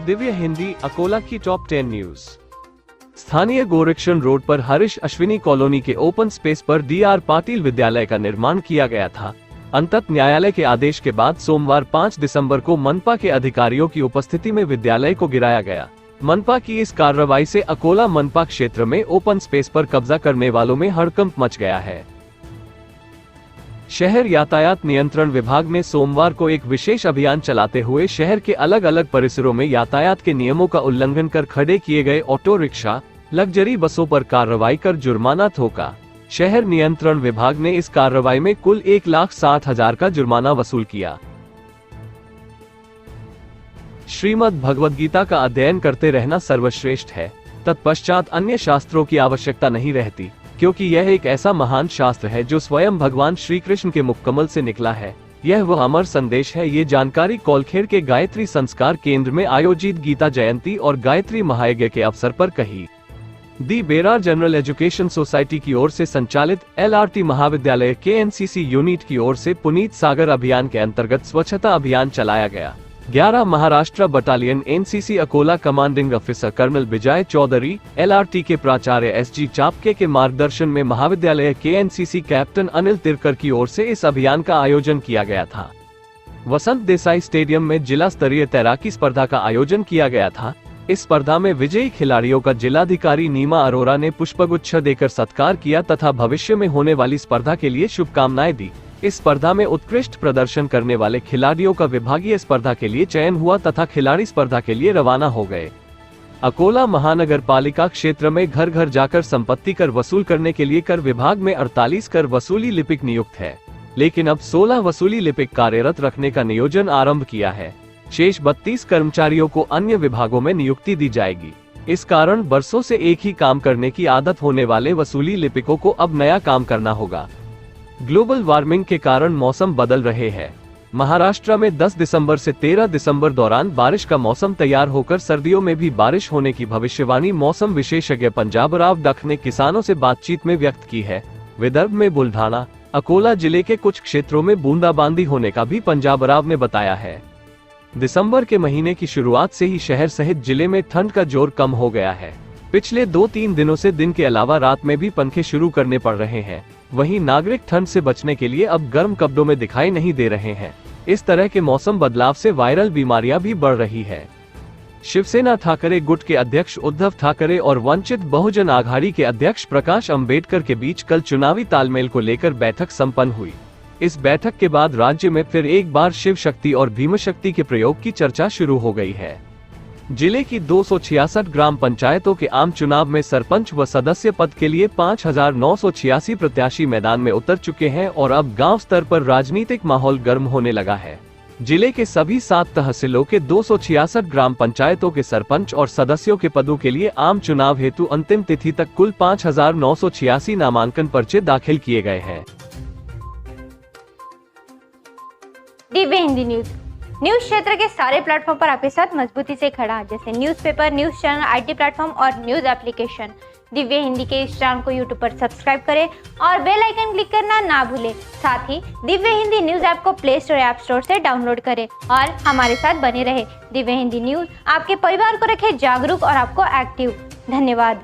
दिव्य हिंदी अकोला की top 10 news. स्थानीय गोरक्षण road पर हरीश अश्विनी कॉलोनी के ओपन स्पेस पर डीआर पाटिल विद्यालय का निर्माण किया गया था। अंततः न्यायालय के आदेश के बाद सोमवार 5 दिसंबर को मनपा के अधिकारियों की उपस्थिति में विद्यालय को गिराया गया। मनपा की इस कार्रवाई से अकोला मनपा क्षेत्र में ओपन स्पेस पर कब्जा करने वालों में हड़कंप मच गया है। शहर यातायात नियंत्रण विभाग ने सोमवार को एक विशेष अभियान चलाते हुए शहर के अलग अलग परिसरों में यातायात के नियमों का उल्लंघन कर खड़े किए गए ऑटो रिक्शा, लग्जरी बसों पर कार्रवाई कर जुर्माना थोका। शहर नियंत्रण विभाग ने इस कार्रवाई में कुल 1,60,000 का जुर्माना वसूल किया। श्रीमद् भगवद गीता का अध्ययन करते रहना सर्वश्रेष्ठ है, तत्पश्चात अन्य शास्त्रों की आवश्यकता नहीं रहती, क्योंकि यह एक ऐसा महान शास्त्र है जो स्वयं भगवान श्री कृष्ण के मुखकमल से निकला है। यह वह अमर संदेश है। ये जानकारी कोलखेड़ के गायत्री संस्कार केंद्र में आयोजित गीता जयंती और गायत्री महायज्ञ के अवसर पर कही। दी बेरार जनरल एजुकेशन सोसाइटी की ओर से संचालित LRT महाविद्यालय के NCC यूनिट की ओर से पुनीत सागर अभियान के अंतर्गत स्वच्छता अभियान चलाया गया। 11 Maharashtra battalion NCC Akola commanding officer colonel Vijay Chaudhary, LRT के प्राचार्य SG चापके के मार्गदर्शन में महाविद्यालय के NCC कैप्टन अनिल तिरकर की ओर से इस अभियान का आयोजन किया गया था। वसंत देसाई स्टेडियम में जिला स्तरीय तैराकी स्पर्धा का आयोजन किया गया था। इस स्पर्धा में विजयी खिलाड़ियों का जिलाधिकारी नीमा अरोरा ने पुष्पगुच्छ देकर सत्कार किया तथा भविष्य में होने वाली स्पर्धा के लिए शुभकामनाएं दी। इस स्पर्धा में उत्कृष्ट प्रदर्शन करने वाले खिलाड़ियों का विभागीय स्पर्धा के लिए चयन हुआ तथा खिलाड़ी स्पर्धा के लिए रवाना हो गए। अकोला महानगर पालिका क्षेत्र में घर घर जाकर संपत्ति कर वसूल करने के लिए कर विभाग में 48 कर वसूली लिपिक नियुक्त है, लेकिन अब 16 वसूली लिपिक कार्यरत रखने का नियोजन आरंभ किया है। शेष 32 कर्मचारियों को अन्य विभागों में नियुक्ति दी जाएगी। इस कारण बरसों से एक ही काम करने की आदत होने वाले वसूली लिपिकों को अब नया काम करना होगा। ग्लोबल वार्मिंग के कारण मौसम बदल रहे हैं। महाराष्ट्र में 10 दिसंबर से 13 दिसंबर दौरान बारिश का मौसम तैयार होकर सर्दियों में भी बारिश होने की भविष्यवाणी मौसम विशेषज्ञ पंजाब राव डक ने किसानों से बातचीत में व्यक्त की है। विदर्भ में बुल्ढाना, अकोला जिले के कुछ क्षेत्रों में बूंदाबांदी होने का भी पंजाब राव ने बताया है। दिसंबर के महीने की शुरुआत से ही शहर सहित जिले में ठंड का जोर कम हो गया है। पिछले 2-3 दिनों से दिन के अलावा रात में भी पंखे शुरू करने पड़ रहे हैं। वहीं नागरिक ठंड से बचने के लिए अब गर्म कपड़ों में दिखाई नहीं दे रहे हैं। इस तरह के मौसम बदलाव से वायरल बीमारियां भी बढ़ रही है। शिवसेना ठाकरे गुट के अध्यक्ष उद्धव ठाकरे और वंचित बहुजन आघाड़ी के अध्यक्ष प्रकाश अंबेडकर के बीच कल चुनावी तालमेल को लेकर बैठक संपन्न हुई। इस बैठक के बाद राज्य में फिर एक बार शिव शक्ति और भीम शक्ति के प्रयोग की चर्चा शुरू हो गई है। जिले की 266 ग्राम पंचायतों के आम चुनाव में सरपंच व सदस्य पद के लिए 5,986 प्रत्याशी मैदान में उतर चुके हैं और अब गांव स्तर पर राजनीतिक माहौल गर्म होने लगा है। जिले के सभी 7 तहसीलों के 266 ग्राम पंचायतों के सरपंच और सदस्यों के पदों के लिए आम चुनाव हेतु अंतिम तिथि तक कुल 5,986 नामांकन पर्चे दाखिल किए गए हैं। दिव्य हिंदी न्यूज क्षेत्र के सारे प्लेटफॉर्म पर आपके साथ मजबूती से खड़ा, जैसे newspaper, news channel, IT platform और न्यूज एप्लीकेशन। दिव्य हिंदी के इस चैनल को YouTube पर सब्सक्राइब करें और बेल आइकन क्लिक करना ना भूलें। साथ ही दिव्य हिंदी न्यूज ऐप को प्ले स्टोर ऐप स्टोर से डाउनलोड करें और हमारे साथ बने रहे। दिव्य हिंदी न्यूज आपके परिवार को रखे जागरूक और आपको एक्टिव। धन्यवाद।